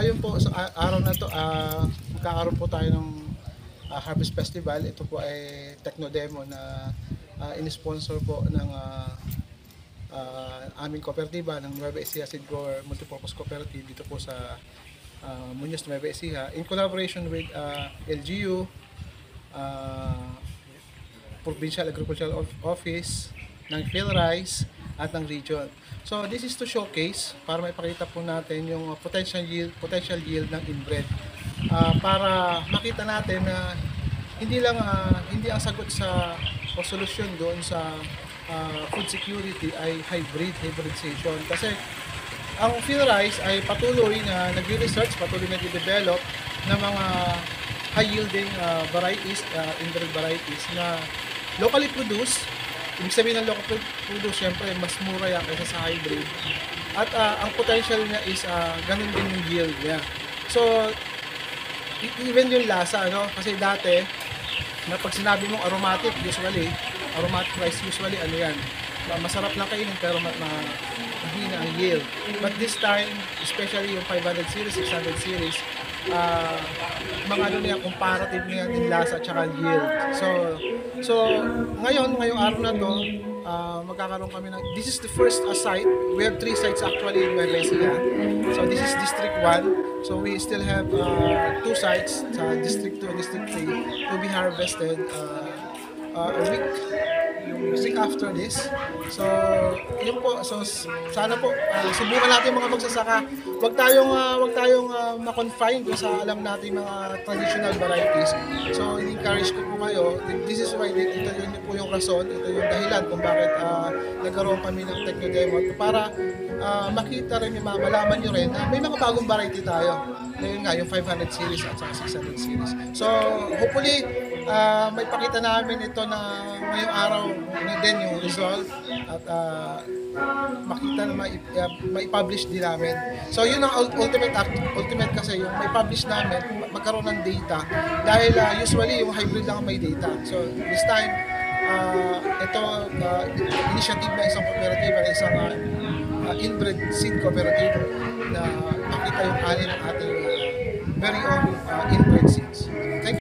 ngayon po sa araw na to, magkakaroon po tayo ng Harvest Festival. Ito po ay techno demo na in-sponsor po ng aming kooperatiba ng Nueva Ecija Seed Grower Multipurpose Cooperative dito po sa Muñoz, Nueva Ecija, in collaboration with LGU, Provincial Agricultural Office, ng PhilRice at ng region. So this is to showcase para maipakita po natin yung potential yield ng inbred. Para makita natin na hindi ang sagot sa o solusyon doon sa food security ay hybridization. Kasi ang PhilRice ay patuloy na nagre-research, patuloy na nagde-develop ng mga high yielding varieties, inbred varieties na locally produced. Ibig sabihin ng local produce, syempre mas mura yan kaysa sa hybrid. At ang potential niya is ganun din yung yield niya. So, even yung lasa, no? Kasi dati, na pag sinabi mong aromatic rice usually, ano yan? Masarap lang kainin pero mahina ang yield. But this time, especially yung 500 series, 600 series, mga ano niya, comparative niya yung lasa at saka yield. So ngayong araw na to, magkakaroon kami ng, this is the first site. We have 3 sites actually in Nueva Ecija. So this is District 1. So we still have 2 sites sa District 2 and District 3 to be harvested a week after this. So yun po, so sana po subukan natin mga magsasaka. Wag tayong ma-confine doon sa alam natin mga traditional varieties. So encourage ko po kayo. This is why ito yun po yung rason, ito yung dahilan kung bakit nagkaroon kami ng techno demo para makita rin, malaman nyo rin na may mga bagong variety tayo. Ngayon nga, yung 500 series at saka 600 series. So hopefully may pakita namin ito na ngayong araw na din yung result at makita na mai-publish din namin. So yun ang ultimate kasi yung may publish namin, magkaroon ng data dahil usually yung hybrid lang may data. So this time ito initiative na isang cooperative na isang inbred seed cooperative na makita yung alin ng ating very own inbred seeds. Thank you.